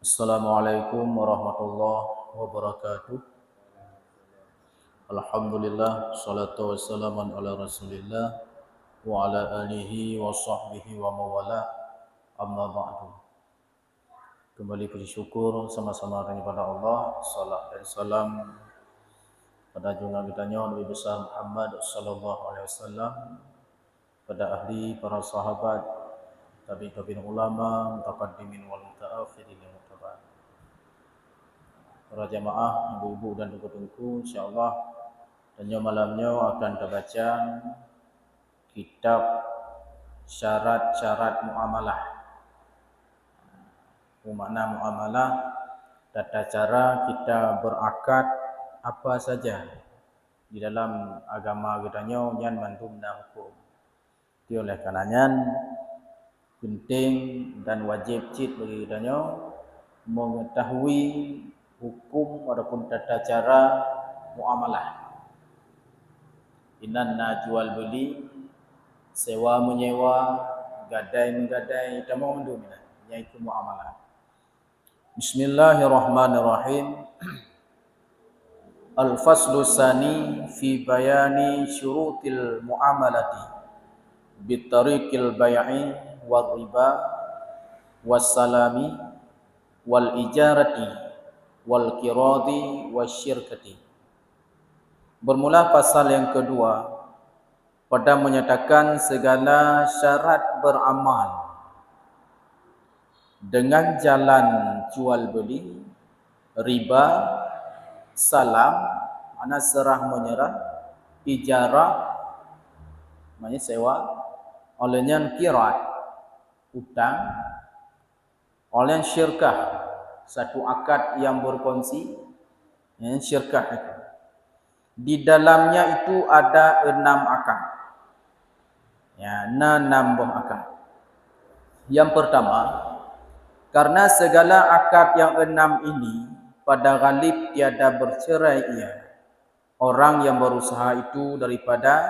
Assalamualaikum warahmatullahi wabarakatuh. Alhamdulillah, salatu wassalamu ala rasulillah wa ala alihi wa sahbihi wa mawala, amma ba'du. Kembali puji syukur sama-sama kepada Allah. Salat dan salam pada junjungan kita Nabi besar Muhammad sallallahu alaihi wasallam, pada ahli, para sahabat, tabi'in ulama, mutaqaddimin wal mutaakhirin. Para jamaah, ibu-ibu dan tengku-tengku, insyaAllah dan malamnya akan terbaca kitab syarat-syarat muamalah. Makna muamalah, tata cara kita berakad apa saja di dalam agama kita yang mantum dan hukum. Itu oleh karenanya penting dan wajib cit bagi kita mengetahui hukum ataupun tata cara muamalah. Inna jual beli, sewa menyewa, gadai menggadai, kita mau mendomina, yaitu muamalah. Bismillahirrahmanirrahim. Al-faslu tsani fi bayani syurutil muamalati bitariqil bai'i war riba was salami wal ijarati wal kiradi wasyirkati. Bermula pasal yang kedua pada menyatakan segala syarat beramal dengan jalan jual beli, riba, salam, mana serah menyerah, ijarah, maknanya sewa, olehnya kirat, utang, olehnya syirkah, satu akad yang berkongsi, syirkah itu. Di dalamnya itu ada 6 akad. 6 buah akad. Yang pertama, karena segala akad yang 6 ini pada ghalib tiada bercerai ia. Orang yang berusaha itu daripada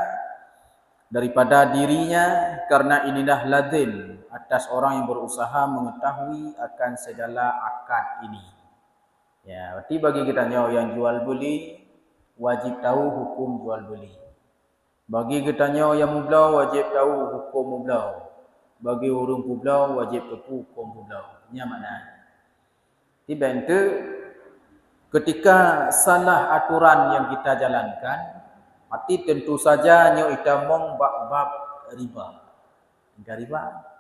dirinya, karena inilah lazim atas orang yang berusaha mengetahui akan segala akad ini. Ya, berarti bagi kita yang jual beli wajib tahu hukum jual beli. Bagi kita yang mublau wajib tahu hukum mublau. Bagi orang mublau wajib tahu hukum mublau. Ini makna. Tiba itu ketika salah aturan yang kita jalankan, arti tentu saja kita mong bab riba. Riba.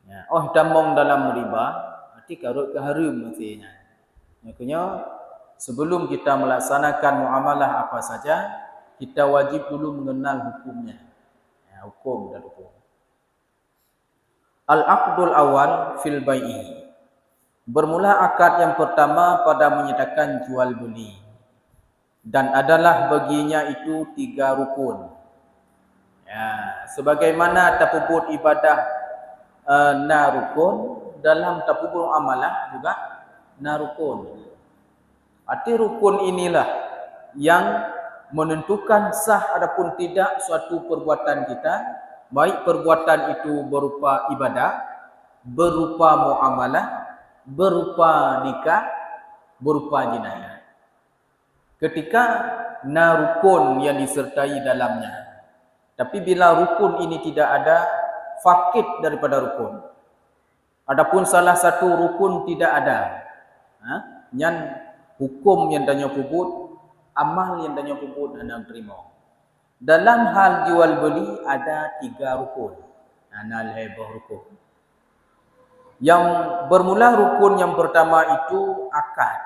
Ya, kita mong dalam riba, arti karut ke harum maksudnya. Makanya sebelum kita melaksanakan muamalah apa saja, kita wajib dulu mengenal hukumnya. Ya, hukum dan hukum. Al-aqdul awal fil bai'i. Bermula akad yang pertama pada menyatakan jual beli. Dan adalah baginya itu 3 rukun. Ya, sebagaimana tapubut ibadah rukun, dalam tapubut amalah juga rukun. Arti rukun inilah yang menentukan sah ataupun tidak suatu perbuatan kita, baik perbuatan itu berupa ibadah, berupa muamalah, berupa nikah, berupa jinayah. Ketika rukun yang disertai dalamnya. Tapi bila rukun ini tidak ada, fakid daripada rukun. Adapun salah satu rukun tidak ada, yang hukum yang tanya puput, amal yang tanya puput anda terima. Dalam hal jual beli ada 3 rukun. Hebah rukun. Yang bermula rukun yang pertama itu akad.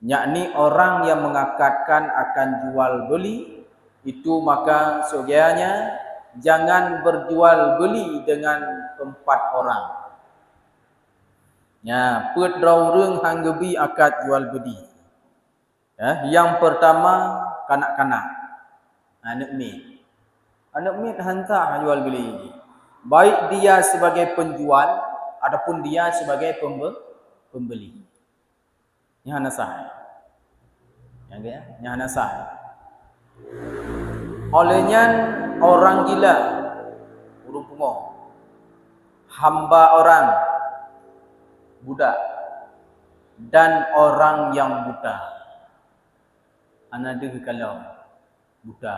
Yakni orang yang mengakadkan akan jual beli itu, maka seyogianya jangan berjual beli dengan 4 orang. Ya, pedrau reung hanggebi akad jual beli. Ya, yang pertama kanak-kanak. Anak mit hantar jual beli. Baik dia sebagai penjual ataupun dia sebagai pembeli. Yang nasah. Yang nasah. Olehnya orang gila, urung pungo, hamba orang, budak dan orang yang buta. Anada kalau buta.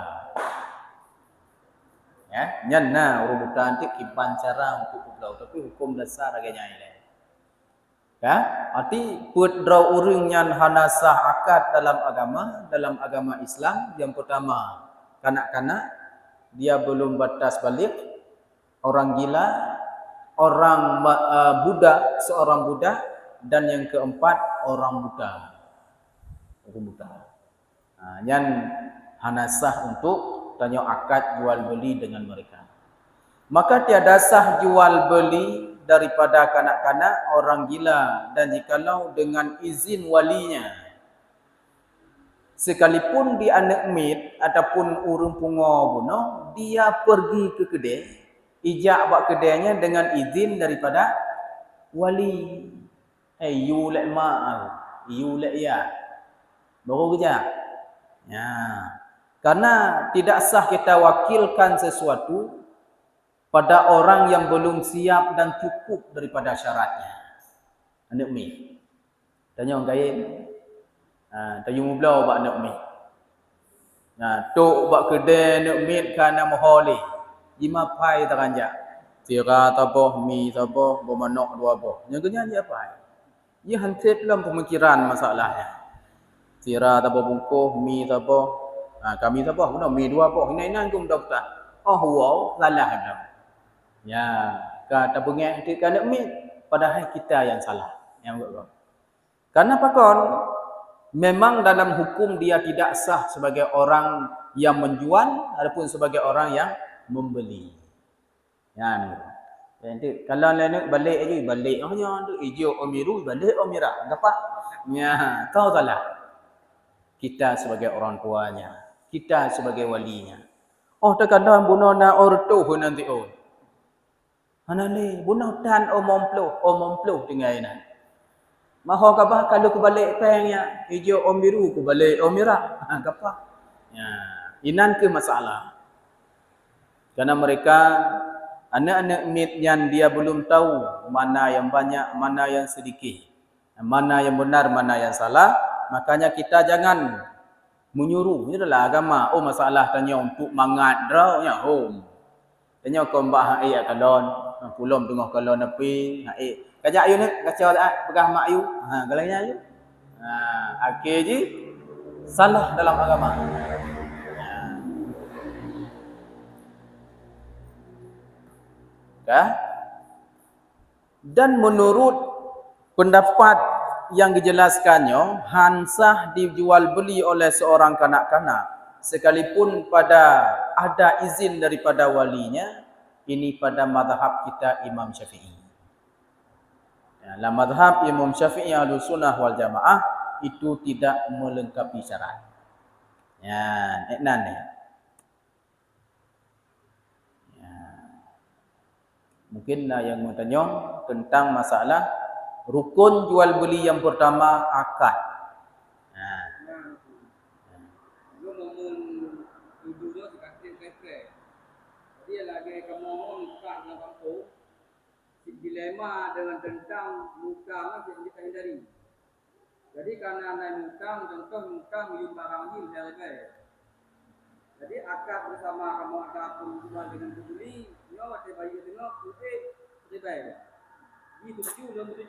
Ya, nyana orang buta nanti kiban cara untuk pulau tapi hukum dasar agaknya ini. Ya, arti putra orang yang hanasah akad dalam agama Islam yang pertama kanak-kanak dia belum batas balik, orang gila, orang budak, seorang budak, dan yang keempat orang buta. Orang buta. Yang hanasah untuk tanya akad jual beli dengan mereka. Maka tiada sah jual beli daripada kanak-kanak, orang gila, dan jikalau dengan izin walinya. Sekalipun dia anak mit ataupun urang pungo buno, dia pergi ke kedai, ijak buat kedainya dengan izin daripada wali. You lek ma, you lek ya. Baru kerja. Ya. Karena tidak sah kita wakilkan sesuatu pada orang yang belum siap dan cukup daripada syaratnya. Anak mi. Tanya orang kaya. Tanya mublau buat anak mi. Tok buat kedai anak mi kerana mahal. Jima pai teranjak. Tira taboh, mi taboh, bermanok dua boh. Yang kena dia apa? Ia hantar dalam pemikiran masalahnya. Tira taboh bungkuh, mi taboh. Kami taboh, guna mi dua boh. Ini kum doktor. Oh wow, salah dah. Ya, kata bengek dia kena mi, padahal kita yang salah. Yang buat. Karena pakon memang dalam hukum dia tidak sah sebagai orang yang menjual ataupun sebagai orang yang membeli. Ya, nanti kalau lain balik aja balik hanya tu ijo omiru balik omira. Apa? Ya, kau salah. Kita sebagai orang tuanya, kita sebagai walinya. Oh, terkadang bunona ortu nanti oh. Anale bunau tan omomplo tinggal ini. Maho kabah kalau ku balik pengnya ijo omiru ku balik omira. Apa? Ya, inan ke masalah. Karena mereka anak-anak mit yang dia belum tahu mana yang banyak, mana yang sedikit, mana yang benar, mana yang salah, makanya kita jangan menyuruh. Ini adalah agama. Oh, masalah tanya untuk mangat draunya. Oh. Tanya kau mbak hai kalon, pulom tengah kalon api, hai. Kajak ayu ni, kacau tak pegah mak ayu. Galanya ayu. Akhir je salah dalam agama. Dan menurut pendapat yang dijelaskannya, hansah dijual beli oleh seorang kanak-kanak sekalipun pada ada izin daripada walinya, ini pada mazhab kita Imam Syafi'i. Dalam mazhab Imam Syafi'i Ahlussunnah wal Jamaah itu tidak melengkapi syarat. Ya, ni. Mungkinlah yang bertanya tentang masalah rukun jual beli yang pertama akad. Dia lagi kamu muka dengan kampung, dilema dengan tentang muka yang kita hindari. Jadi karena naik muka, contoh muka milik barang ini lebih. Jadi akad bersama kamu ataupun jual dengan pembeli, nyo ada bayi tengok putih lebih. Ini 7 dan 7.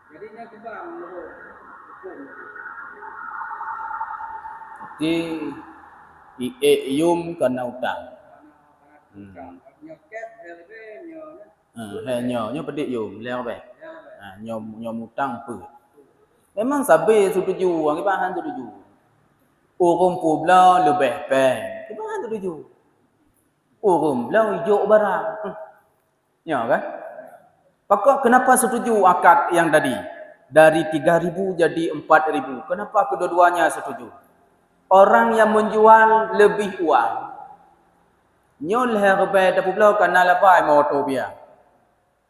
Jadi yang kita menurut hukum. Jadi ium kena utang. Nyoket lebih Nyo pedik yum leo be. Nyo utang pe. Memang sabe setuju, orang bahan setuju. Urung pula lebih pen. Bahan setuju. Urung pula hijau barang. Ya kan? Pakak kenapa setuju akad yang tadi? Dari 3.000 jadi 4.000. Kenapa kedua-duanya setuju? Orang yang menjual lebih uang. Nyol herbe dah pula kana labai motor dia.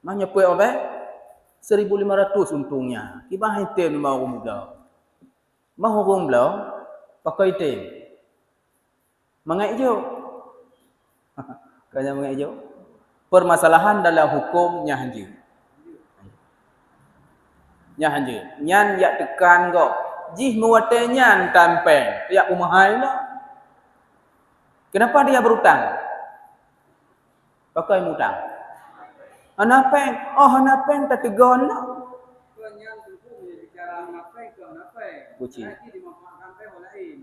Mahnya puai obe 1.500 untungnya. Kibah item mau rumah. Mau rumah pakai item. Mangai hijau. Kaya mangai hijau. Permasalahan dalam hukumnya haji. Nya hanje. Nyan yak tekan go. Jih muate nyan tampeng. Yak umahai lah. Kenapa dia berutang? Pakai mutang. Anapeng. Oh, anapeng tak tegon lah. Yang tentu bicara menafai ke menafai. Kucing. Nanti dimanfaatkan oleh orang lain.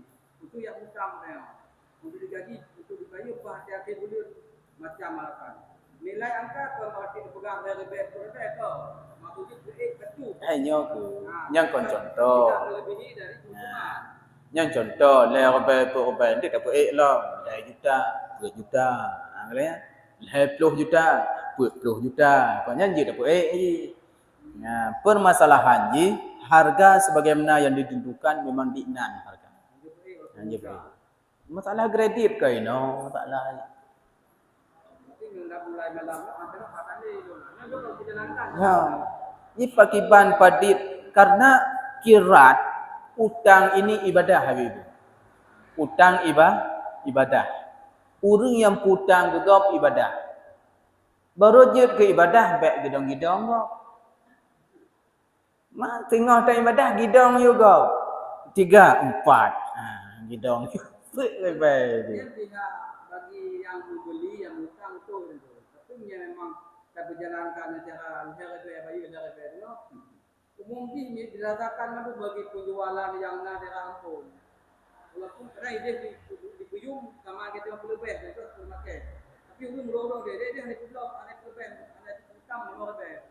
Itu yang utang dia. Untuk digaji, untuk dibayar, hati-hati dulu macam alasan. Nilai angka kalau arti dipegang dari BPR itu, maksudnya betul. Nyo ke. Yang kon contoh. Tidak melebihi dari keuntungan. Yang contoh, leher berubah dia tak puik lah. 2 juta, 3 juta. Angkanya, leher 10 juta, 10 juta. Kau nyanyi tak puik je. Nah, permasalahan je, harga sebagaimana yang ditentukan memang diinan harga. Nyanyi beri. Masalah kredit ke ini? Masalah. Nanti mulai malam, antara kata ni, nanti kalau kita langkah. Ya, ini pakiban padit karena kirat utang ini ibadah Habib. Utang ibadah. Orang yang putang gegap ibadah. Baru je ke ibadah baik gidong-gidong kok. Mak tengah tak ibadah gidong juga. 3, 4. Gidong. Baik. Dia pihak bagi yang membeli, yang hutang tu. Tapi dia memang tak berjalankan secara bayu itu. Mungkin dirasakan itu bagi penjualan yang nak dirampung. Walaupun kerana dia dipuyung sama kita yang perlu bayar, itu perlu pakai. Tapi orang dia hanya jual, hanya perlu bayar, hanya hutang nomor bayar.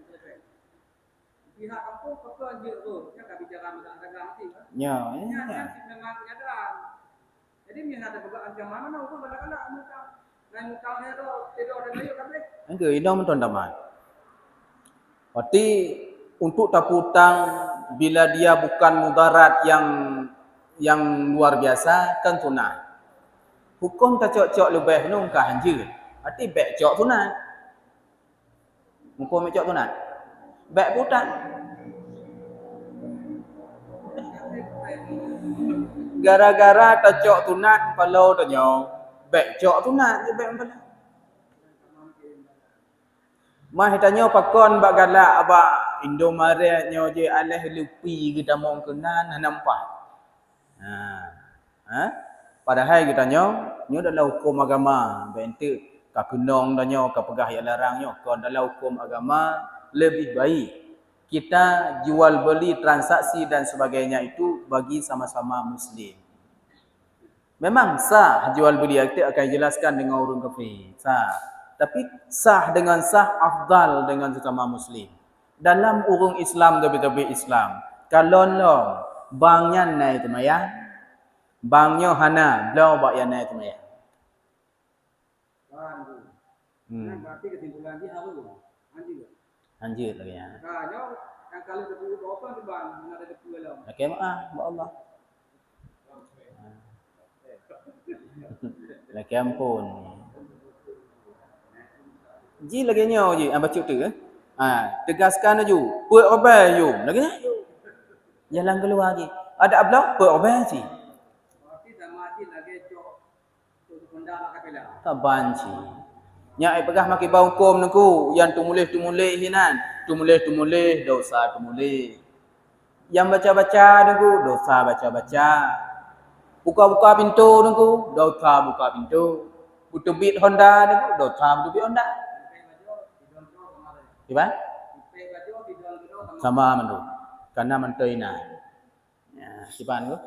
Pihak kampung kau je tu, dia tak bicara masalah dagang nanti. Ya. Memang keadaan. Jadi minat ada beberapa ancaman mana hukum kadang-kadang hutang. Dan hutangnya tu tidak ada lagi kan? Angke idong teman-teman. Berarti untuk taputang bila dia bukan mudarat yang luar biasa kan sunat. Hukum tak cok-cok lebih nung ka hanje. Berarti baik cok sunat. Hukum cok sunat. Baik putang. Gara-gara tak cok sunat kalau tanyo. Baik cok sunat je baik pala. Mah tanya pakon bak galak abak Indomaret nyo je alih lupi kita mau kenan nampak. Padahal kita nyo dalam hukum agama bentuk ka kenong danyo ka pegah yang larang nyo kon dalam hukum agama lebih baik kita jual beli transaksi dan sebagainya itu bagi sama-sama muslim. Memang sah jual beli itu akan jelaskan dengan urun kafir. Sah. Tapi sah dengan sah afdal dengan sesama muslim. Dalam urung Islam tepi-tepi Islam. Kalau lo bangnya naik temayang, bangnya hana, beliau bak yang naik temayang. Berarti kesimpulan dia harus anjir. Anjir lagi ya. Nah, yang kalau sepuluh apa tu bang, ada sepuluh lah. Okey maaf, buat Allah. Lagi ampun. Ji lagi nyo ji, baca tu tegaskan aju. Puak obai you. Lagi nak. Jalan keluar ji. Ada ablah puak obai ji. Berarti sama ji lagi cok tu benda nak kapela. Tak banci. Nya pegah maki bau hukum nengku yang tumulis hinan. Tumulis dosa tumulis. Yang baca-baca nengku dosa baca-baca. Buka-buka pintu nengku dosa buka pintu. Utubit Honda nengku dosa utubit Honda. Iba? Sama mendu. Karena mentoina. Ya, sipan tu.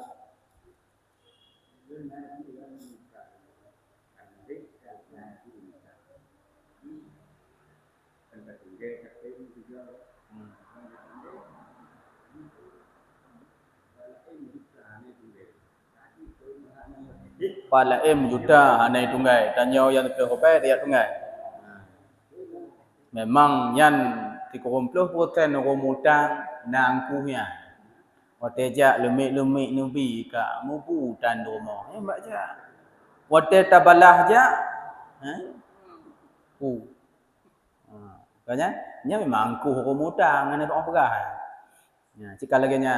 Pala juta hanai tunggai tanyo yang ke hopai dia tunggai. Memang yang 30% orang mutang nangkunya. Watejak lemik-lemik nubi ka mubu tan rumah. Baca. Wate tabalah ja. Kanya nya memang angkuh orang mutang ana orang perah. Ya, jika lagi nya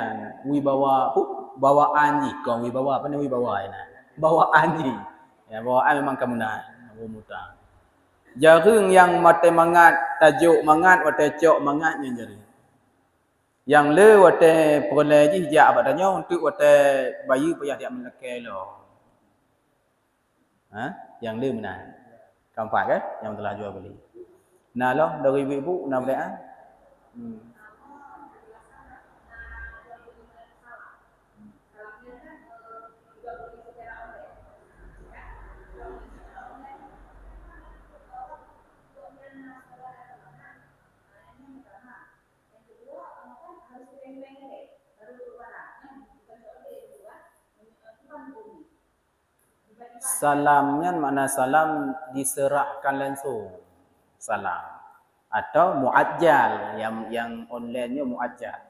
wibawa bawaan ji kau wibawa apa ni wibawa ina. Bawaan ji. Ya, bawaan memang kemunahan orang mutang. Jarang yang mate mangat, tajuk mangat, wate cok mangatnya jarang. Yang le wate perle ji hijab badannya untuk wate bayi payah dia melekai lo. Yang le mana? Keempat kan yang telah jual beli. Nah lo dari ibu-ibu nak berikan. Salamnya makna salam diserahkan langsung. Salam. Atau muajjal yang online-nya muajjal.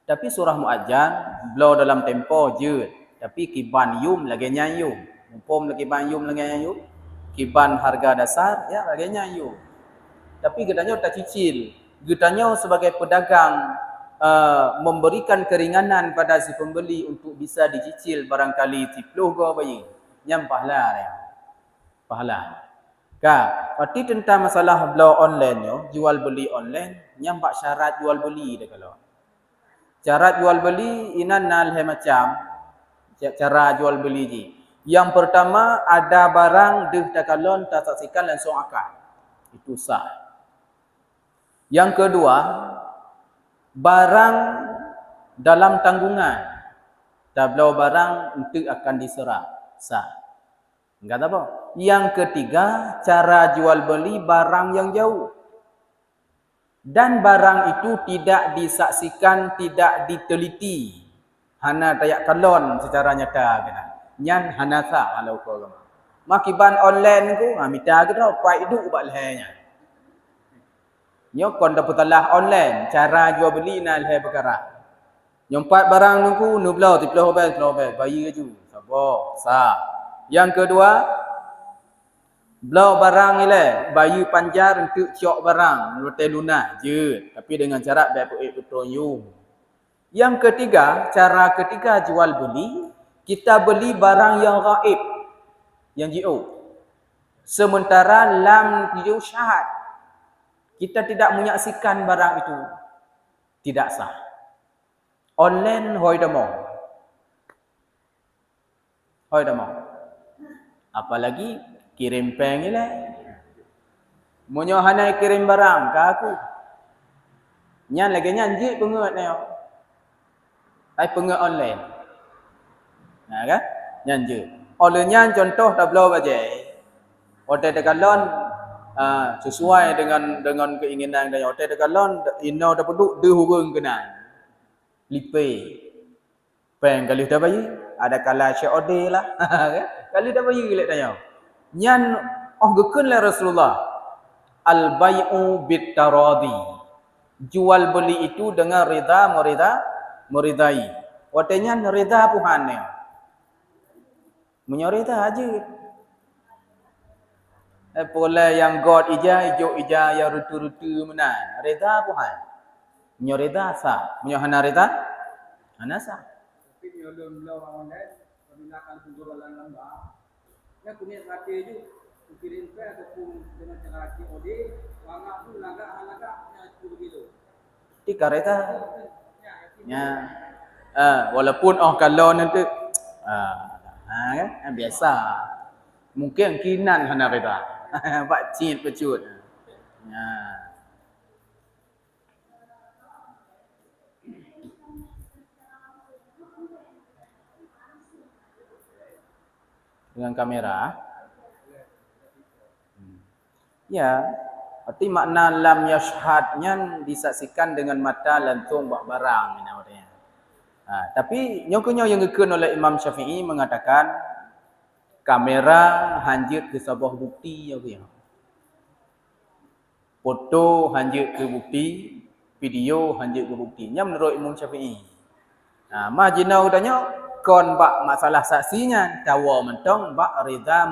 Tapi surah muajjal belau dalam tempo je. Tapi kiban yum lagi nyayum. Mumpum lagi kiban yum lagi nyayum. Kiban harga dasar ya lagi nyayum. Tapi katanya tak cicil. Katanya sebagai pedagang memberikan keringanan pada si pembeli untuk bisa dicicil barangkali 10 ke bayi. Yang pahala dia. Pahala. Berarti tentang masalah belau online yo, jual beli online, nyampak syarat jual beli dah kalau. Syarat jual beli inan nal macam cara jual beli ji. Yang pertama ada barang deh takalon tak saksikan langsung akad. Itu sah. Yang kedua barang dalam tanggungan. Tak belau barang untuk akan diserah. Sah. Enggak apa. Yang ketiga, cara jual beli barang yang jauh. Dan barang itu tidak disaksikan, tidak diteliti. Hana tayak kalon secara nyata kena. Nyan hana sah halau ko agama. Makiban online ku, minta ke tau pai duk bak lehnya. Nyo kon dapat telah online, cara jual beli na leh perkara. Nyompat barang nungku nu belau 30 obel, bayi ke ju. Sabar, sah. Yang kedua, belau barang ni bayi panjar untuk ciok barang, lotel lunas je. Tapi dengan cara baik betul you. Yang ketiga, cara ketiga jual beli, kita beli barang yang gaib, yang jiu. Sementara lam jiu syahad. Kita tidak menyaksikan barang itu. Tidak sah. Online hoi demo. Hoi demo. Apalagi kirim peng ni lah. Munyo hanai kirim barang ke aku. Nyan lagi nyanji pengut ni. Ai pengut online. Nah kan? Nyanji. Oleh nyan contoh tak belau bajai. Hotel dekalon sesuai dengan keinginan dia. Hotel dekalon ino dah penduk de hurung kenal. Lipe. Peng kali dah bayi, ada kala COD lah. Kali dah bayi lek tanya. Nyan gekeun le Rasulullah. Al bai'u bit taradi. Jual beli itu dengan rida meridai. Watenya rida puhane. Menyorita aja. Pola yang god ija ijo ija ya rutu-rutu menan. Rida puhan. Menyorita sah. Menyohana rida? Ana sah. Tapi nyolong belau online, perminakan penjualan lembah. Ya punya hati je. Kirim pe ataupun dengan cara COD, wangak tu lagak nya 10 kilo. Tika reta. Ya. Walaupun kalau nanti kan biasa. Mungkin kinan hana reta. Pak cit pecut. Ya. Dengan kamera. Ya, arti makna lam yashhadnya disaksikan dengan mata langsung buat barang ni namanya. Tapi nyokonyo yang dikeun oleh Imam Syafi'i mengatakan kamera hanjut ke sebuah bukti ya. Foto hanjut ke bukti, video hanjut ke bukti. Nya menurut Imam Syafi'i. Majinau tanya kon bak masalah saksinya tawa mentong bak rida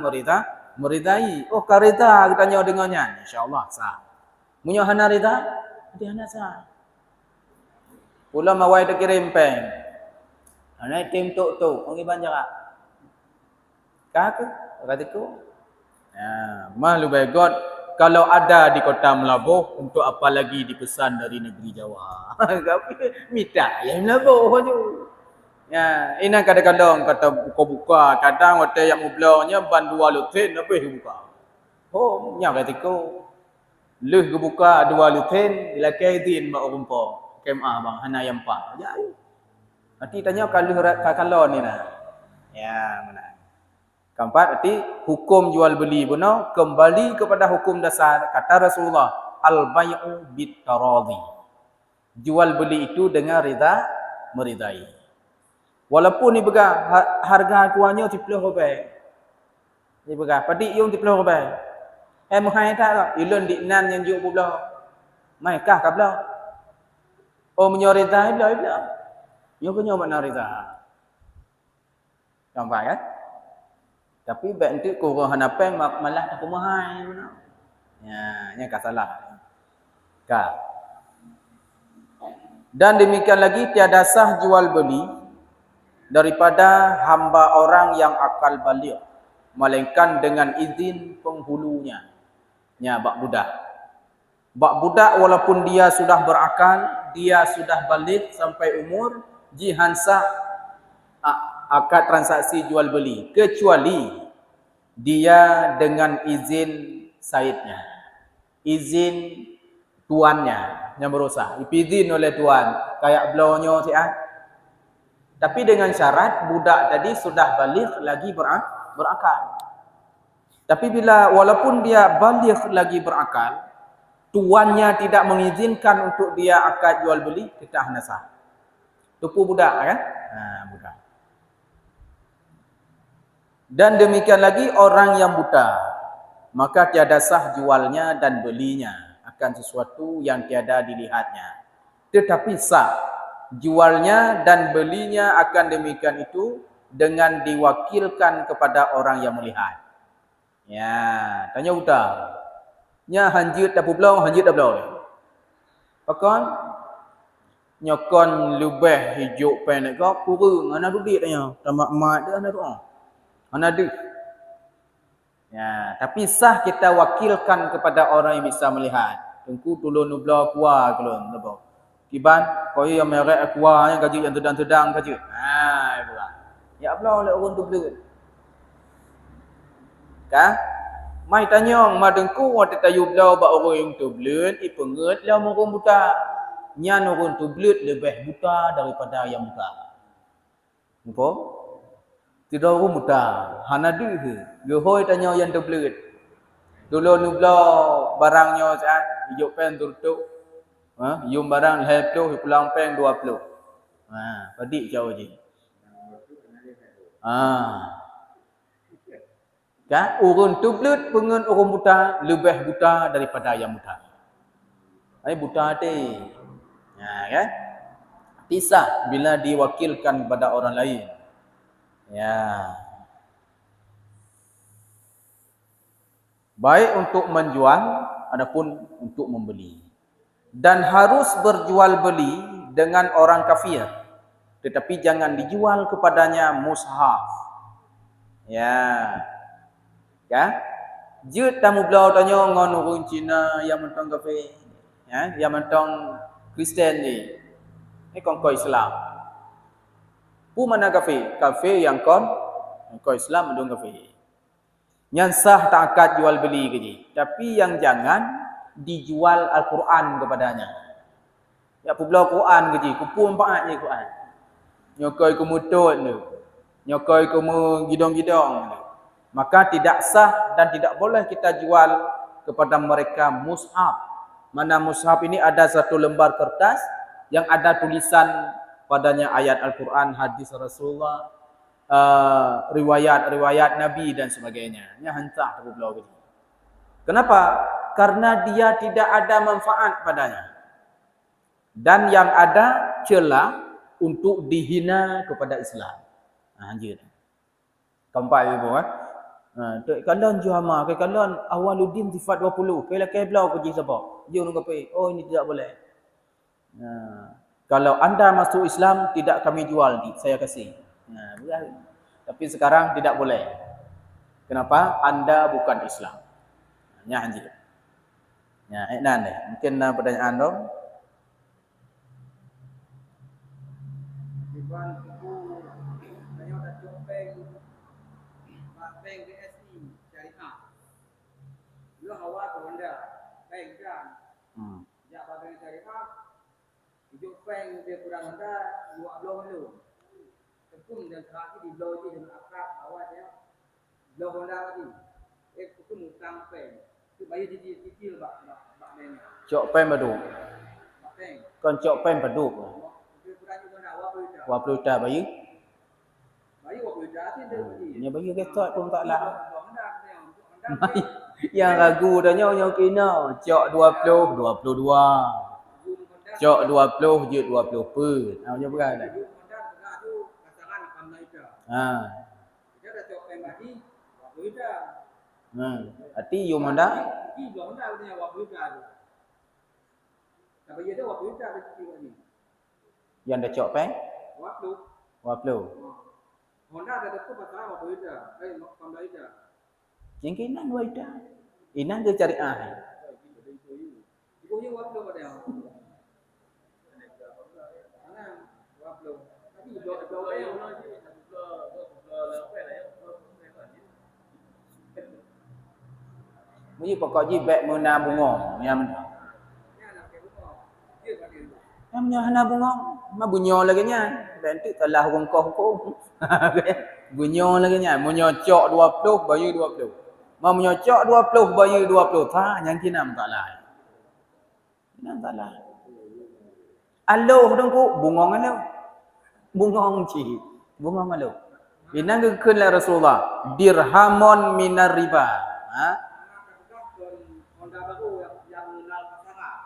meridai. Oh karida kita tanya dengannya. Insyaallah sah. Munyo hana rida, dia hana sah. Pula mawai dak kirim peng. Ana tim tok tu, panggil banjara. Kaku, katiku. Mah lu bae god Kalau ada di kota Melabuh, untuk apa lagi dipesan dari negeri Jawa? Minta yang Melabuh tu. Ya, ini kadang-kadang kata buka-buka, kadang hotel yang mublanya ban 2 luten lebih buka. Oh, nya ketika leh buka 2 luten, dilakai din mak rumpah. KMA bang, hana yang 4. Ya. Nanti tanya kalau ni nah. Ya, mana? Keempat, arti hukum jual beli benar kembali kepada hukum dasar kata Rasulullah, al-bai'u bit-taradhi. Jual beli itu dengan rida meridai. Walaupun ni begah harga akuannya 10 rupiah. Ni begah padik yung 10 rupiah. Mahal tak lah. Ilun di nan yang juk pula. Mai kah ka pula? Oh menyorita bila. Yo punya makna rida. Nampak kan? Tapi baik nanti kurang hanapeng malah tak mahal benar. Ya, nya ka salah. Ka. Dan demikian lagi tiada sah jual beli daripada hamba orang yang akal baligh melainkan dengan izin penghulunya. Ya, bak budak. Bak budak walaupun dia sudah berakal, dia sudah baligh sampai umur jihansa akad transaksi jual beli kecuali dia dengan izin saidnya, izin tuannya yang berusaha, izin oleh tuan kayak blonyo siat. Tapi dengan syarat budak tadi sudah baligh lagi berakal. Tapi bila walaupun dia baligh lagi berakal, tuannya tidak mengizinkan untuk dia akad jual beli, kita sah. Tupu budak kan? Budak. Dan demikian lagi orang yang buta, maka tiada sah jualnya dan belinya akan sesuatu yang tiada dilihatnya. Tetapi sah jualnya dan belinya akan demikian itu dengan diwakilkan kepada orang yang melihat. Ya, tanya buta. Nya hanjut tak pulau, hanjut tak pulau. Pakon nyokon lubeh hijau pen nak kurung ana duit tanya. Tamak mat dia ana doa. Ana duit. Ya, tapi sah kita wakilkan kepada orang yang bisa melihat. Tengku tolong nubla kuah kelon apa. Kiban kau yang merek kuah yang gaji yang sedang-sedang gaji. Pula. Ya Allah oleh orang tu beli. Kan? Mai tanyong madengku wa tetayu blau ba orang yang tu beli, ipenget lah orang buta. Nyan orang tu beli lebih buta daripada yang buta. Nampak? Tidak orang buta, hana duit ke. Gehoi tanya yang tu beli. Dulu nubla barangnya saat hijau pen tutup. Yung barang lepas pulang pen 20. Padik jauh je. Kan urun tu blut pengen orang buta lebih buta daripada yang buta. Ai buta teh. Kan? Tisah bila diwakilkan kepada orang lain. Ya. Baik untuk menjual adapun untuk membeli. Dan harus berjual beli dengan orang kafir. Tetapi jangan dijual kepadanya mushaf. Ya. Ya. Jut tamu belau tanya ngon orang Cina yang mentang kafir. Ya, yang mentang Kristen ni. Ni kongko Islam. Pu mana kafir? Kafir yang kongko Islam mendung kafir. Yang sah tak akad jual beli ke je. Tapi yang jangan dijual Al-Quran kepadanya. Ya pulau Quran ke je, kupu empat je Quran. Nyokai ke mutut tu. Nyokai ke gidong-gidong tu. Maka tidak sah dan tidak boleh kita jual kepada mereka mushaf. Mana mushaf ini ada satu lembar kertas yang ada tulisan padanya ayat Al-Quran, hadis Rasulullah, riwayat-riwayat Nabi dan sebagainya. Ini hantah tu pulau ke je. Kenapa? Karena dia tidak ada manfaat padanya. Dan yang ada celah untuk dihina kepada Islam. Anjir. Keempat ibu kalon juhama, kalon Awaluddin sifat 20. Kai belau pergi siapa? Dia nak pergi. Oh ini tidak boleh. Kalau anda masuk Islam tidak kami jual, saya kasih. Tapi sekarang tidak boleh. Kenapa? Anda bukan Islam. Anjir. Ya, Nan deh. Mungkin pertanyaan tu. Iban buku saya dah copeng bank BSI syariah. Lu awal ke benda bank kan. Ya bank syariah hidup bank dia kurang ada 20 dulu. Tepung dan terakhir di blow je dengan akrab awal dia. Blow Honda lagi. Itu mutang bank. Itu bayar cicil bak bank. Cok pen berduk. Bank. Kon cok pen berduk. Dia kurang juga nak 20 dah. 20 dah bayu. Bayu 20 dah sih dia bagi. Nya bayu ketot pun tak lah. Honda Honda Yang ragu dah nyo kena. Cok 20, 22. Cok 20 je 20 pun. Namanya berapa dah? Ha. Dia dah cok pen bagi 20 dah. Arti you Honda? Ki Honda punya 20 dah. Tapi dia 20 dah ni. Yang dah cok pen? 20. 20. Honda ada tu pasal 20 dah. Honda dah. Yang kena 2 dah. Inan dia cari ah. Ibu ni waktu pada yang. Mana waktu. Tapi dua yang Mesti pokok je beg mena bunga. Yang Namanya hana bunga. Ma bunyo lagi nya. Bentuk telah rongkoh-rongkoh. Bunyo lagi nya. Munyo cok 20 bayu 20. Ma munyo cok 20 bayu 20. Ta yang kena tak lah. Kena tak lah. Aloh dengku bungong aloh. Bungong ci. Bungong aloh. Inang kekenlah Rasulullah. Dirhamon minar riba. Ha? Honda baru yang mengenal pasaran.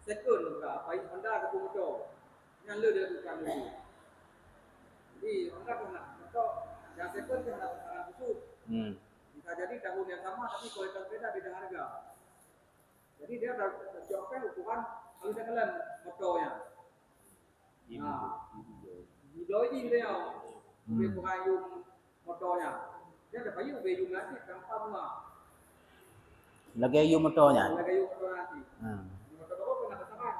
Second juga, baik Honda ke motor. Yang lu dia bukan dulu. Jadi Honda kena motor yang second dia nak pasaran khusus. Bisa jadi tahun yang sama tapi kualitas beda harga. Jadi dia dah jawabkan ukuran kalau dia kalian motornya. Nah, di doi dia dia kurang motornya. Dia ada bayu bayu nanti tanpa bunga. Lagi you motornya. Lagi you motor nanti. Motor baru kena pasaran.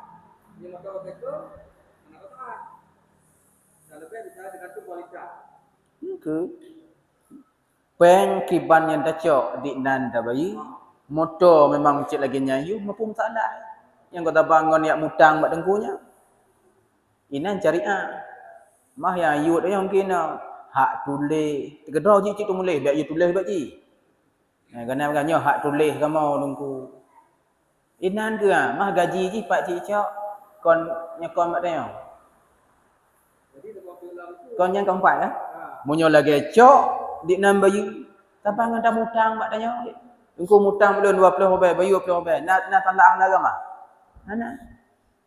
Di motor second kena pasaran. Dan lebih bisa dengan tu kualitas. Ke peng kiban yang dah cok di nan dah bayi. Motor memang cik lagi nyayu maupun salah. Yang kata bangun yak mutang mak dengkunya. Inan cariah. Mah yang you dah yang kena hak tulis. Tegedau je cik tu mulih biar you tulis bak ji. Kena hak tulis kamu dengku. Inan ke mah gaji ji pak cik cok kon nyekon mak dia. Jadi lepas pulang tu Kon yang keempat lah. Munyo lagi cok di nan bayu. Tapang ada mutang mak dia. Engkau mutang belum 20 obai, bayu 20 obai. Nak talak agama. Mana?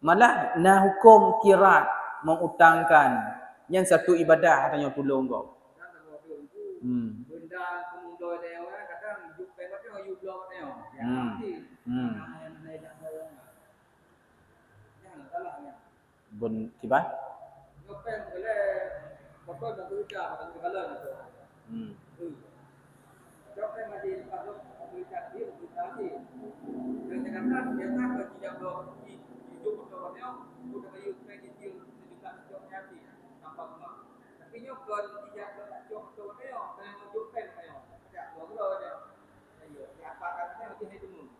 Malah na hukum kirat mengutangkan yang satu ibadah katanya tolong kau. Benda kemudian dia orang kadang hidup pemat dia hidup blok dia. Yang mati. Yang naik orang. Jangan salahnya. Bun kiban? Ngapain boleh foto dan berita pada segala itu. Jokai masih patut berita dia berita ni. Dan kadang dia tak kerja blok hidup fotonya sudah kayu kredit dia juga joknya ni tanpa bunga. Tapi nyokon tidak jok fotonya dan jokai kayo. Tak boleh dia. Ayo, apa katanya mesti hidup.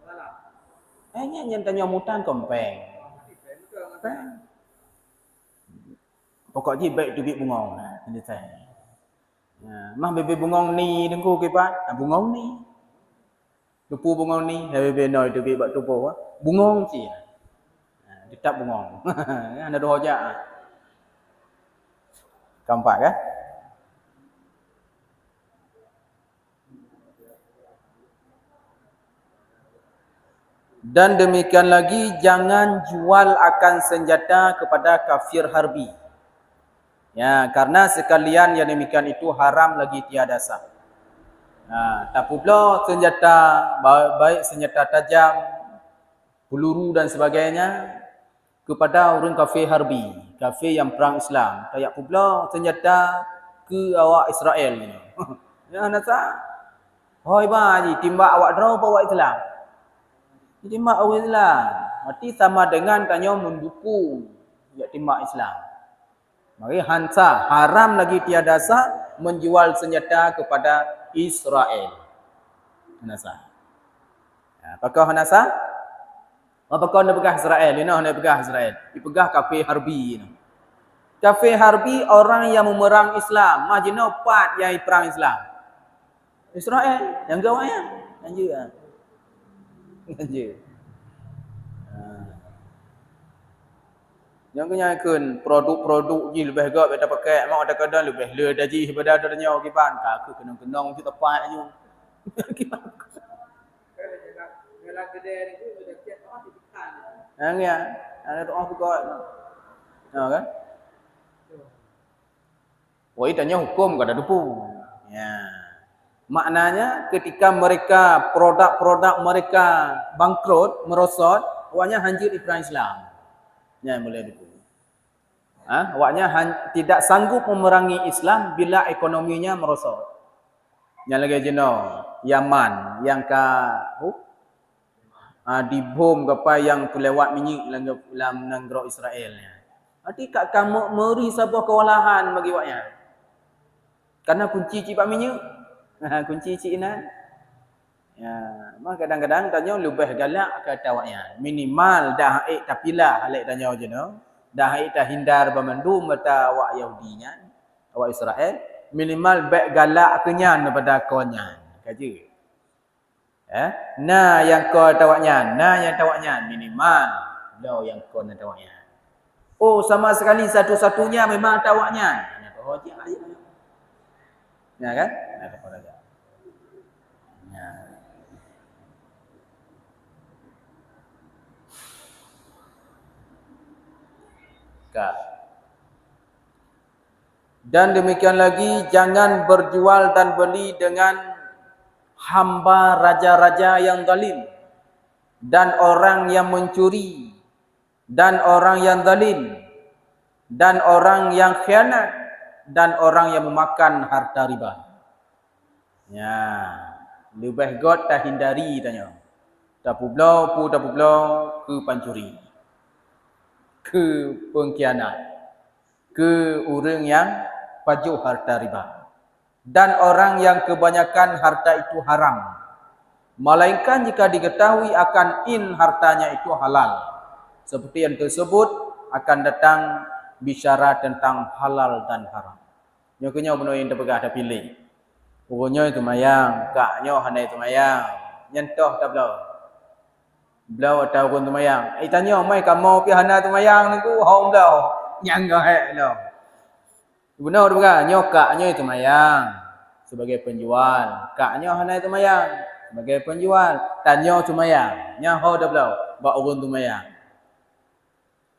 Salah. Yang tanya mutang kompeng. Pokok je baik tu bit bungong. Ini saya. Mah bebe bungong ni dengku kipat. Bungong ni. Lupu bungong ni. Bebe noi tu bit bak tupo. Bungong si. Tetap bungong. Ada dua hoja. Keempat kan? Dan demikian lagi jangan jual akan senjata kepada kafir harbi. Ya, karena sekalian yang demikian itu haram lagi tiada sah. Tak pula senjata baik senjata tajam, peluru dan sebagainya kepada orang kafir harbi, kafir yang perang Islam. Tak pula senjata ke awak Israel ni. Ya, nasa Hoi ba ji timbak awak draw apa awak Islam? Timbak awak Islam. Mati sama dengan tanya mendukung ya timbak Islam. Mari hansa haram lagi tiada sah menjual senjata kepada Israel. Hanasa. Apakah Hanasa? Apakah nak pegah Israel? Ini nak pegah Israel. Dipegah kafir harbi. Kafir harbi orang yang memerang Islam. Majina part yang perang Islam. Israel yang gawanya. Anjir. Anjir. Yang kenyakan produk-produk ni lebih gak kita pakai mak ada kadang lebih le daji daripada adanya kiban ka kenong-kenong kita tepat aja. Kiban. Kalau kedai itu sudah siap orang dipekan. Ya, ada doa juga. Ya kan? Woi tanya hukum kada dupu. Ya. Maknanya ketika mereka produk-produk mereka bangkrut, merosot, awaknya hancur Ibrahim Islam. Ya boleh dupu. Awaknya tidak sanggup memerangi Islam bila ekonominya merosot. Yang lagi jeno Yaman yang di bom apa yang pelewat minyak dalam negara Israel ni. Nanti kat kamu meri sebuah kewalahan bagi awaknya. Karena kunci cipak minyak. Kunci cik inan. Ya, mak kadang-kadang tanya lebih galak kata awaknya. Minimal dah tapilah halik tanya jeno. Dah ita hindar bermandum mata awak Yahudinya, awak Israel, minimal baik galak kenyan daripada kawannya. Kaji. Nah yang kau tawaknya, nah yang tawaknya minimal lo yang kau nak tawaknya. Oh sama sekali satu-satunya memang tawaknya. Nah kau hati ayat. Ya kan? Nah kau ada. Ya. Dan demikian lagi jangan berjual dan beli dengan hamba raja-raja yang zalim dan orang yang mencuri dan orang yang zalim dan orang yang khianat dan orang yang memakan harta riba. Ya, lebih god tak hindari tanya. Tak publau ke pancuri. Ke pengkhianat. Ke orang yang pajuh harta riba. Dan orang yang kebanyakan harta itu haram. Melainkan jika diketahui akan hartanya itu halal. Seperti yang tersebut akan datang bicara tentang halal dan haram. Nyoknya benar yang terpegah ada pilih. Pokoknya itu mayang, kaknya handai itu mayang. Nyentuh tak belau. Belau atau pun tu mayang. Tanya mai kamu pi hana tu mayang ni ku hong belau. Nyang gak belau. Benar bukan? Nyokaknya itu mayang sebagai penjual. Kaknya hana itu mayang sebagai penjual. Tanya tu mayang. Nyaho dah belau. Bak urun tu mayang.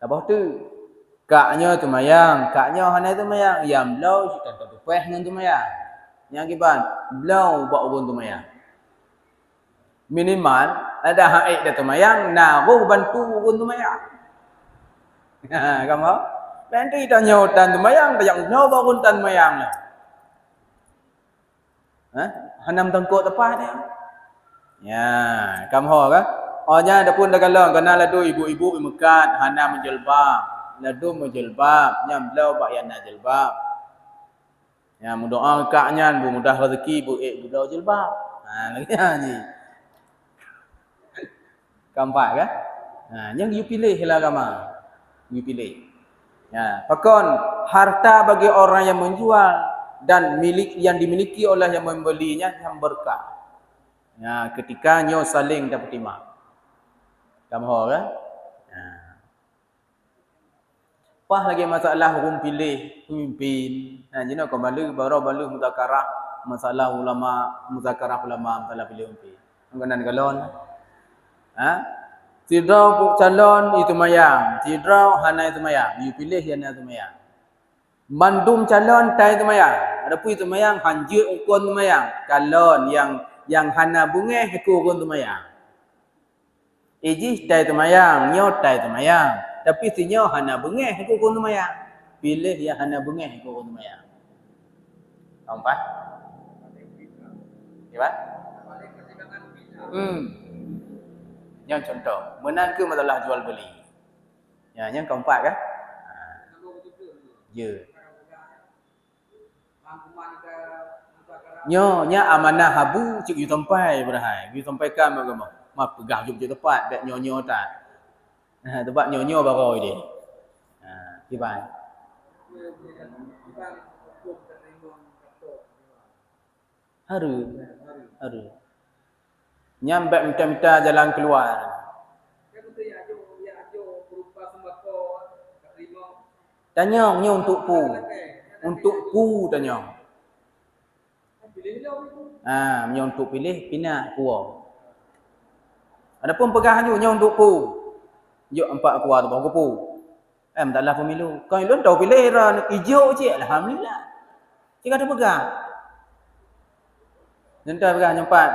Apa tu? Kaknya tu mayang. Kaknya hana itu mayang. Yang belau kita tak tupeh dengan tu mayang. Yang kiban. Belau bak urun tu mayang. Minimal ada haid dah tu mayang. Naruh bantu urun tu mayang. Kamu? Nanti tanya hutan tu mayang, yang no bangun tan mayang lah. Hanam tengkuk tepat dia. Ya, kamu kan? Ohnya ada pun dah galon kena ladu ibu-ibu mekat hanam menjelbab, ladu menjelbab, nyam belau bak yang nak jelbab. Ya, mendoa kaknya bu mudah rezeki bu belau jelbab. Lagi ni. Kampak kan? Yang you pilih lah kamu. You pilih. Ya, pakon harta bagi orang yang menjual dan milik yang dimiliki oleh yang membelinya yang berkah. Ya, ketika nyo saling dapat timah. Kamu kan? Ya. Pah lagi masalah hukum pilih pemimpin. Jino kembali baru muzakarah masalah muzakarah ulama masalah pilih pemimpin. Angganan galon. Tidrau calon itu mayang, tidrau hana itu mayang. You pilih yang itu mayang. Mandum calon tai itu mayang. Adapun itu mayang hanjir ukun itu mayang. Calon yang hana bungeh ukun itu mayang. Iji tai itu mayang, nyot tai itu mayang. Tapi sinyo hana bungeh ukun itu mayang. Pilih yang hana bungeh ukun itu mayang. Nampak? Gimana? Yang contoh, menan ke masalah jual beli. Ya, yang keempat kan? Ya. Nya amanah habu cik yu tempai berahai. Yu sampaikan bagaimana? Mak pegah jumpa tempat dak nyonyo tak. Tempat nyonyo baru dia. Kibai. Haru. Nyambak minta-minta jalan keluar. Tanya untuk pu. Untuk pu tanya. Untuk pilih pindah kuah. Adapun pegahannya untuk pu. Jok 4 kuah tu baru pu. Taklah pemilu. Kau ilun tahu pilih era hijau je. Alhamdulillah. Cik ada pegang. Nentai pegang nyempat.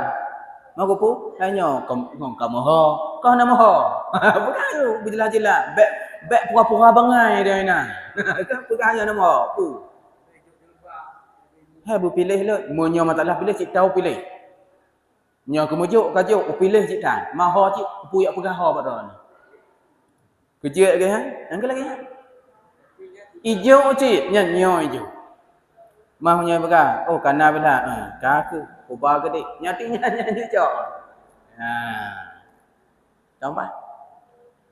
Mau pu? Tanya kamu ho. Kau nama ho. Pegang tu bila jelas. Bek pura-pura bangai dia ni. Pegang nama ho. Pu. Bu pilih le. Munyo masalah pilih cik tahu pilih. Nyo kemujuk kajuk pilih cik tan. Maho cik pu yak pegang ho pada ni. Kerja ke ha? Angkat lagi ha? Ijo cik, nyo ijo. Mahnya pegang. Oh kana bila. Kaku, ubah gede. Nyatinya cok. Tampak.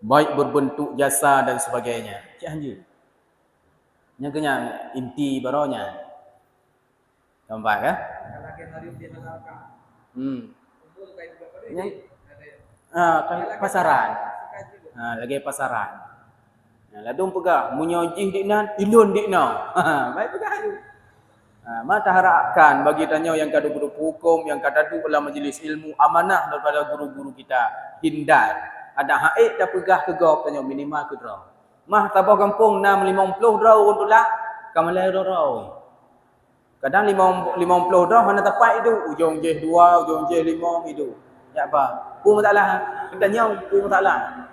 Baik berbentuk jasa dan sebagainya. Cik anju. Nya kena inti baronya. Tampak kan? Pasaran. Lagi pasaran. Ladung pegah munyo jih diknan ilun dikna. Baik pegah tu. Mata harapkan bagi tanya yang kada guru hukum, yang kada duduk dalam majlis ilmu, amanah daripada guru-guru kita hindar. Ada haid dah pegah ke gop tanya minimal ke draw. Mah tabah kampung 650 draw untuklah kamalai draw. Kadang 50 draw hana tepat itu, ujung jih 2, ujung jih 5 itu. Ya apa? Pu masalah. Tanya pu masalah.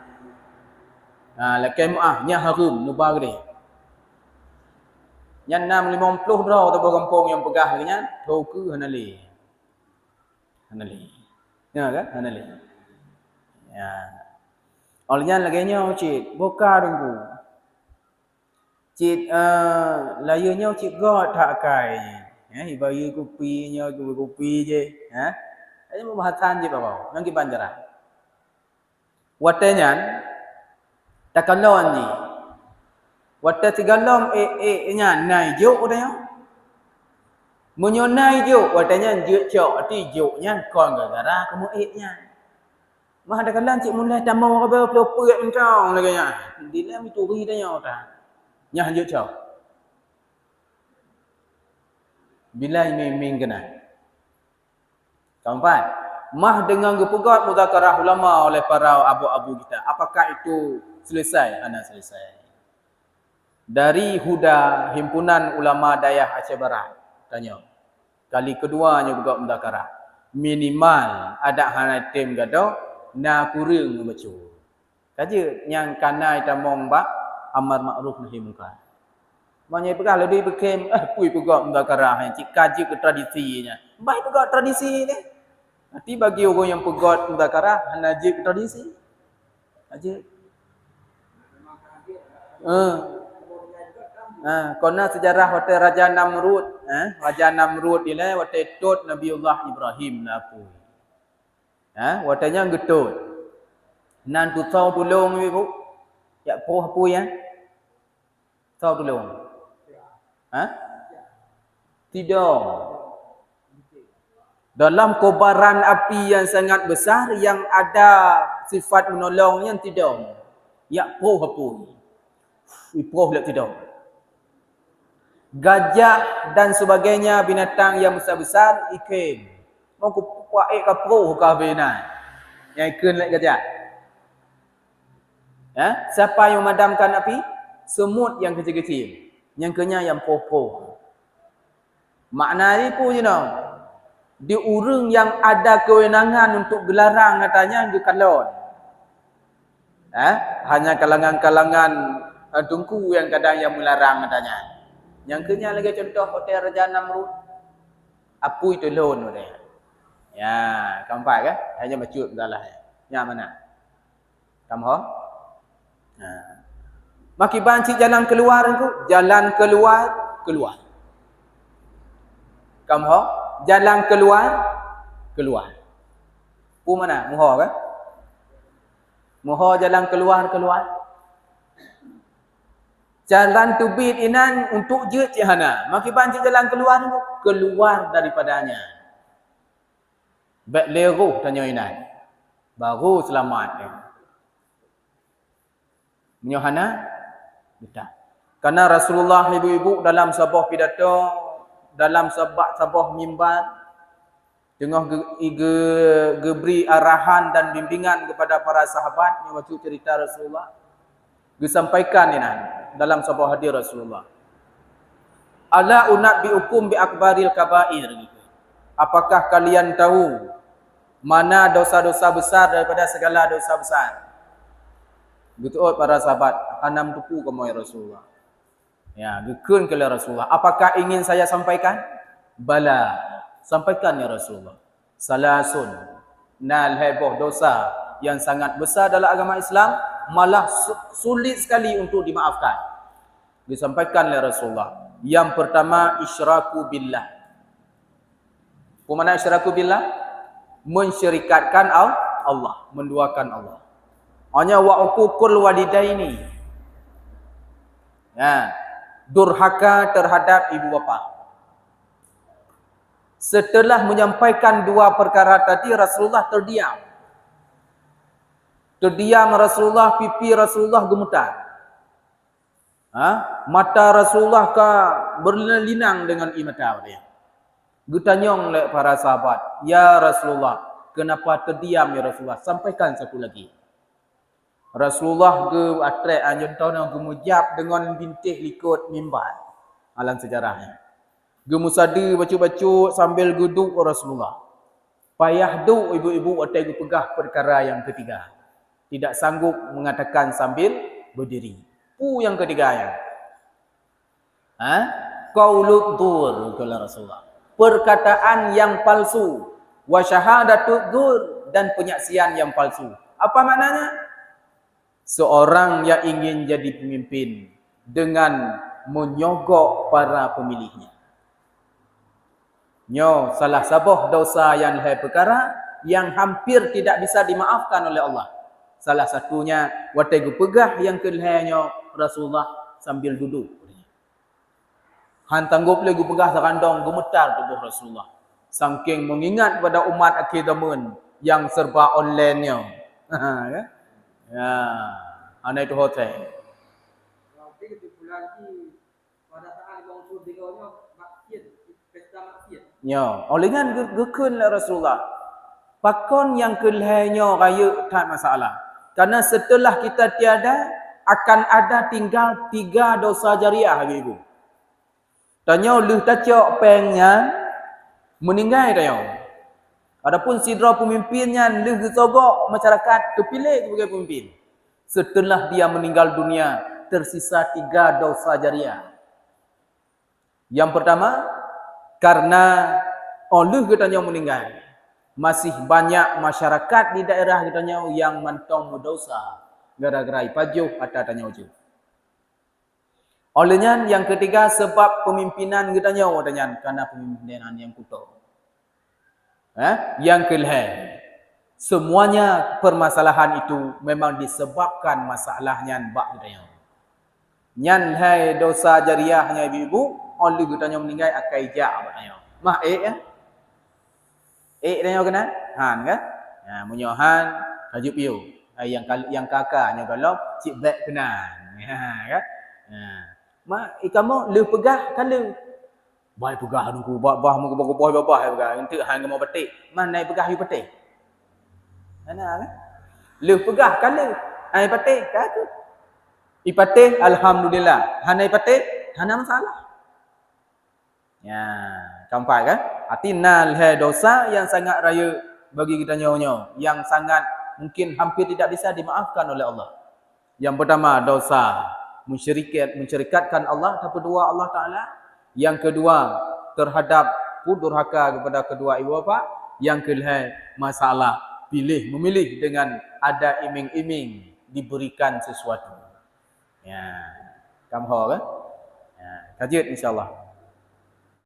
Lakai nya harum nubar dia. Yang 650 draw tabah kampung yang pegah nya tau ke hanali. Ya kan? Hanali. Ya. Olehnya laganya cik boka dengku. Cik layarnya cik god tak kai. Bagi kopinya kopi je. Ini pembahasan je bapak. Yang kibanjaran. Watanya takalon ni. Wata tigalom nya nai juk dah. Munyo nai juk watanya juk cok ati juknya kon gara kamu nya. Mah ada kalan cik mulai tamau apa pelopet mentang lagi nya. Dila mituri tanya ta. Nya juk cok. Bila ming kena. Keempat, mah dengan gepegat muzakarah ulama oleh para abu-abu kita. Apakah itu selesai? Ana selesai. Dari Huda Himpunan Ulama Dayah Aceh Barat. Tanya. Kali keduanya juga muzakarah. Minimal ada hana tim gado na kurang membaca. Kaje yang kanai tamong ba amar makruf nahi munkar. Manya pegah lebih bekem pui pegak muzakarah yang cik kaji ke tradisinya. Baik pegak tradisi ni. Nanti bagi orang yang pegat muzakarah hana je ke tradisi. Aje. Kona sejarah waktu Raja Namrud, Raja Namrud ni lah waktu tut Nabiullah Ibrahim lapu. Waktunya getut. Nan tu tahu tolong ibu. Ya poh apa ya? Tahu tolong. Tidak. Dalam kobaran api yang sangat besar yang ada sifat menolongnya tidak. Ya poh apa? Ipoh lah tidak. Gajah dan sebagainya binatang yang besar-besar ikan. Mau ku puak kaproh ka bina. Yang ikan lek gajah. Siapa yang memadamkan api? Semut yang kecil-kecil. Yang kenya yang poh-poh. Maknanya pun je noh. Di urang yang ada kewenangan untuk gelarang katanya di kalon. Hanya kalangan-kalangan tungku yang kadang yang melarang katanya. Yang kenya lagi contoh hotel Raja Namrud. Apu itu lon dia. Ya, keempat kan? Hanya bacut dalah. Yang mana? Kamu ho? Nah. Maki banci jalan keluar tu, jalan keluar. Kamu ho? Jalan keluar. Pu mana? Muho kan? Muho jalan keluar. Jalan tubit inan untuk je cihana. Maki banci jalan keluar daripadanya. Baik leruh tanya inan. Baru selamat. Menyohana? Betul. Karena Rasulullah ibu-ibu dalam sebuah pidato, dalam sebuah mimbar, tengah geberi arahan dan bimbingan kepada para sahabat yang waktu cerita Rasulullah. Disampaikan ini dalam sebuah hadis Rasulullah. Ala unabbiukum bi akbaril kabair. Apakah kalian tahu mana dosa-dosa besar daripada segala dosa besar? Betul para sahabat, hanam tupu kamu ya Rasulullah. Ya, gekun ke Rasulullah. Apakah ingin saya sampaikan? Bala. Sampaikan ya Rasulullah. Salasun nal heboh dosa yang sangat besar dalam agama Islam, malah sulit sekali untuk dimaafkan. Disampaikan oleh Rasulullah. Yang pertama, isyraku billah. Apa isyraku billah? Mensyirikatkan Allah, menduakan Allah. Hanya wa uququl walidaini. Ya, durhaka terhadap ibu bapa. Setelah menyampaikan dua perkara tadi, Rasulullah terdiam. Terdiam Rasulullah, pipi Rasulullah gemetar. Mata Rasulullah berlinang dengan mata dia. Getanyong oleh para sahabat, ya Rasulullah, kenapa terdiam ya Rasulullah? Sampaikan satu lagi. Rasulullah ke atret anjuntana gemujab dengan bintih likut mimbar alam sejarahnya. Gemusada bacu-bacu sambil duduk Rasulullah. Payah duk ibu-ibu atai pegah perkara yang ketiga. Tidak sanggup mengatakan sambil berdiri. Yang ketiganya. Qaulud dzur kata Rasulullah. Perkataan yang palsu, wa syahadatud dzur dan penyaksian yang palsu. Apa maknanya? Seorang yang ingin jadi pemimpin dengan menyogok para pemilihnya. Salah sebuah dosa yang lahir perkara yang hampir tidak bisa dimaafkan oleh Allah. Salah satunya watai pegah yang kelihanya Rasulullah sambil duduk. Hantanggup lagi pegah serandong gemetar tubuh Rasulullah. Saking mengingat pada umat akhir zaman yang serba online-nya. Ya, anak itu hotel. Tapi kesimpulan ini pada saat bangsa digaunya maksiat, pesta maksiat. Ya, olehnya gekun Rasulullah. Pakon yang kelihanya raya tak masalah. Karena setelah kita tiada akan ada tinggal 3 dosa jariah ibu. Tanya leh tacok pengnya meninggal tanya. Adapun sidra pemimpinnya leh gesogok masyarakat terpilih sebagai pemimpin. Setelah dia meninggal dunia, tersisa 3 dosa jariah. Yang pertama, karena oleh katanya meninggal, masih banyak masyarakat di daerah katanya yang mantong berdosa gara-gara ipajuh atau tanya ujuh. Olehnya yang ketiga, sebab pemimpinan katanya karena pemimpinan yang kutuk. Yang kelihatan, semuanya permasalahan itu memang disebabkan masalahnya bak katanya. Nyan hai dosa jariahnya ibu-ibu, oleh katanya meninggal akai ja katanya. Mah ya. Tanya kena? Han kan? Ya, munyohan kajuk piu. Yang kakaknya kalau cik bek kenan. Ya kan? Ya. Mak ikamu lu pegah kalau bai pegah nunggu bah mu bah pegah untuk hang mau petik. Mana pegah you petik? Mana kan? Lu pegah kalau ai petik kata. Ipatih alhamdulillah. Hanai patih hana masalah. Ya, campai kan? Atinal hai dosa yang sangat raya bagi kita nyonya, yang sangat mungkin hampir tidak bisa dimaafkan oleh Allah. Yang pertama dosa mensyirikatkan Allah, yang kedua Allah Taala, yang kedua terhadap durhaka kepada kedua ibu bapa, Yang kedua, masalah memilih dengan ada iming-iming diberikan sesuatu. Ya, kamu kan? Ya, kajian insyaallah.